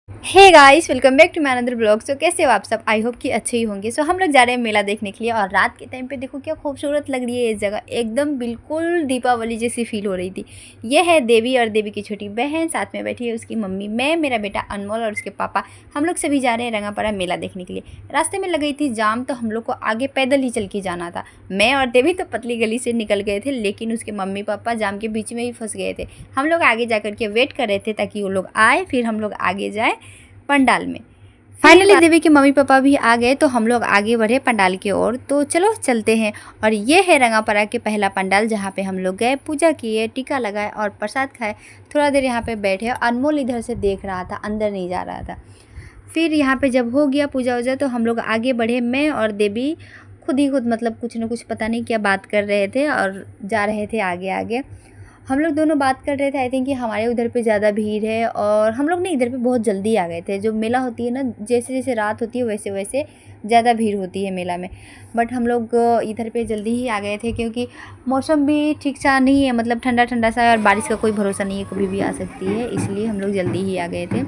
Hey guys, welcome back to my another blog. So कैसे हो आप सब? आई होप कि अच्छे ही होंगे। सो हम लोग जा रहे हैं मेला देखने के लिए और रात के टाइम पे देखो क्या खूबसूरत लग रही है ये जगह। एकदम बिल्कुल दीपावली जैसी फील हो रही थी। ये है देवी और देवी की छोटी बहन, साथ में बैठी है उसकी मम्मी, मैं, मेरा बेटा अनमोल और उसके पापा। हम लोग सभी जा रहे हैं रंगापारा मेला देखने के लिए। रास्ते में लग गई थी जाम, तो हम लोग को आगे पैदल ही चल के जाना था। मैं और देवी तो पतली गली से निकल गए थे, लेकिन उसके मम्मी पापा जाम के बीच में ही फंस गए थे। हम लोग आगे जा कर के वेट कर रहे थे ताकि वो लोग आए, फिर हम लोग आगे जाए पंडाल में। फाइनली देवी के मम्मी पापा भी आ गए, तो हम लोग आगे बढ़े पंडाल की ओर। तो चलो चलते हैं। और ये है रंगापारा के पहला पंडाल, जहाँ पे हम लोग गए, पूजा किए, टीका लगाए और प्रसाद खाए। थोड़ा देर यहाँ पे बैठे। अनमोल इधर से देख रहा था, अंदर नहीं जा रहा था। फिर यहाँ पे जब हो गया पूजा वूजा, तो हम लोग आगे बढ़े। मैं और देवी खुद ही खुद मतलब कुछ न कुछ पता नहीं क्या बात कर रहे थे और जा रहे थे आगे आगे। हम लोग दोनों बात कर रहे थे, आई थिंक कि हमारे उधर पे ज़्यादा भीड़ है, और हम लोग ने इधर पे बहुत जल्दी आ गए थे। जो मेला होती है ना, जैसे जैसे रात होती है वैसे वैसे ज़्यादा भीड़ होती है मेला में। बट हम लोग इधर पे जल्दी ही आ गए थे, क्योंकि मौसम भी ठीक सा नहीं है, मतलब ठंडा ठंडा सा है, और बारिश का कोई भरोसा नहीं है, कभी भी आ सकती है, इसलिए हम लोग जल्दी ही आ गए थे।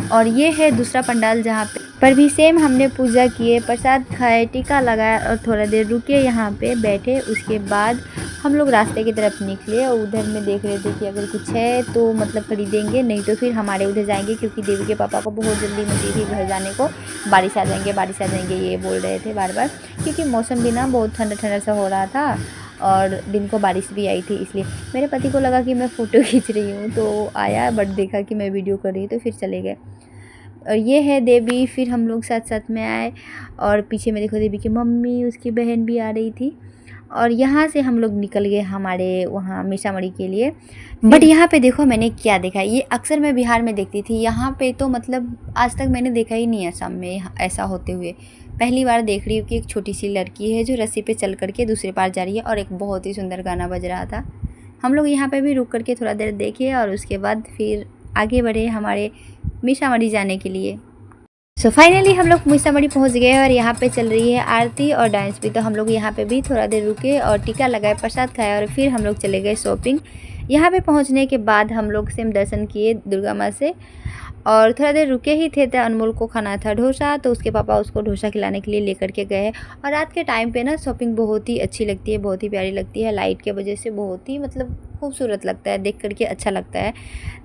और ये है दूसरा पंडाल, जहाँ पर भी सेम हमने पूजा किए, प्रसाद खाए, टीका लगाया और थोड़ा देर रुके, यहाँ पे बैठे। उसके बाद हम लोग रास्ते की तरफ निकले और उधर में देख रहे थे कि अगर कुछ है तो मतलब खरीदेंगे, नहीं तो फिर हमारे उधर जाएंगे, क्योंकि देवी के पापा को बहुत जल्दी मची थी घर जाने को। बारिश आ जाएंगे, बारिश आ जाएंगे, ये बोल रहे थे बार बार, क्योंकि मौसम भी ना बहुत ठंडा ठंडा सा हो रहा था और दिन को बारिश भी आई थी। इसलिए मेरे पति को लगा कि मैं फ़ोटो खींच रही हूँ, तो आया, बट देखा कि मैं वीडियो कर रही हूँ, तो फिर चले गए। और ये है देवी। फिर हम लोग साथ साथ में आए, और पीछे में देखो देवी की मम्मी, उसकी बहन भी आ रही थी। और यहाँ से हम लोग निकल गए हमारे वहाँ मीसामढ़ी के लिए। बट यहाँ पे देखो मैंने क्या देखा, ये अक्सर मैं बिहार में देखती थी, यहाँ पे तो मतलब आज तक मैंने देखा ही नहीं है असम में ऐसा होते हुए। पहली बार देख रही हूँ कि एक छोटी सी लड़की है जो रस्सी पे चल करके दूसरे पार जा रही है, और एक बहुत ही सुंदर गाना बज रहा था। हम लोग यहाँ पे भी रुक करके थोड़ा देर देखे, और उसके बाद फिर आगे बढ़े हमारे मीसामढ़ी जाने के लिए। सो फाइनली हम लोग मीसामढ़ी पहुँच गए, और यहाँ पे चल रही है आरती और डांस भी। तो हम लोग यहाँ पे भी थोड़ा देर रुके और टीका लगाए, प्रसाद खाया, और फिर हम लोग चले गए शॉपिंग। यहाँ पे पहुँचने के बाद हम लोग सेम दर्शन किए दुर्गा माँ से, और थोड़ा देर रुके ही थे। तो अनमोल को खाना था डोसा, तो उसके पापा उसको डोसा खिलाने के लिए लेकर के गए। और रात के टाइम पे ना शॉपिंग बहुत ही अच्छी लगती है, बहुत ही प्यारी लगती है, लाइट के वजह से बहुत ही मतलब खूबसूरत लगता है, देख करके अच्छा लगता है।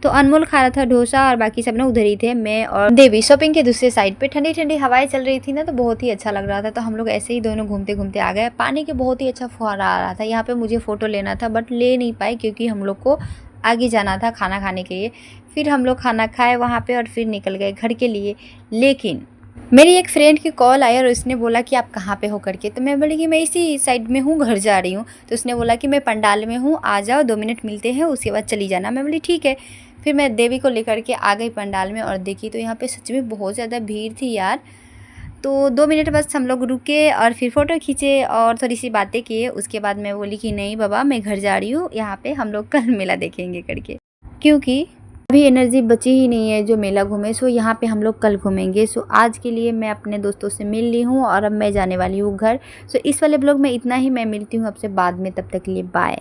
तो अनमोल खा रहा था डोसा, और बाकी सब ना उधर ही थे। मैं और देवी शॉपिंग के दूसरे साइड पे, ठंडी ठंडी हवाएं चल रही थी ना, तो बहुत ही अच्छा लग रहा था। तो हम लोग ऐसे ही दोनों घूमते घूमते आ गए। पानी के बहुत ही अच्छा फुहारा आ रहा था। यहाँ पे मुझे फ़ोटो लेना था, बट ले नहीं पाए, क्योंकि हम लोग को आगे जाना था खाना खाने के लिए। फिर हम लोग खाना खाए वहाँ पे, और फिर निकल गए घर के लिए। लेकिन मेरी एक फ्रेंड की कॉल आई, और उसने बोला कि आप कहाँ पे हो करके। तो मैं बोली कि मैं इसी साइड में हूँ, घर जा रही हूँ। तो उसने बोला कि मैं पंडाल में हूँ, आ जाओ, 2 मिनट मिलते हैं, उसके बाद चली जाना। मैं बोली ठीक है। फिर मैं देवी को लेकर के आ गई पंडाल में, और देखी तो यहाँ पे सच में बहुत ज़्यादा भीड़ थी यार। तो 2 मिनट बस हम लोग रुके, और फिर फ़ोटो खींचे और थोड़ी सी बातें किए। उसके बाद मैं बोली कि नहीं बाबा, मैं घर जा रही हूँ, यहाँ पे हम लोग कल मेला देखेंगे करके, क्योंकि अभी एनर्जी बची ही नहीं है जो मेला घूमे। सो यहाँ पे हम लोग कल घूमेंगे। सो आज के लिए मैं अपने दोस्तों से मिल ली हूँ, और अब मैं जाने वाली हूँ घर। सो इस वाले ब्लॉग में इतना ही। मैं मिलती हूँ आपसे बाद में, तब तक के लिए बाय।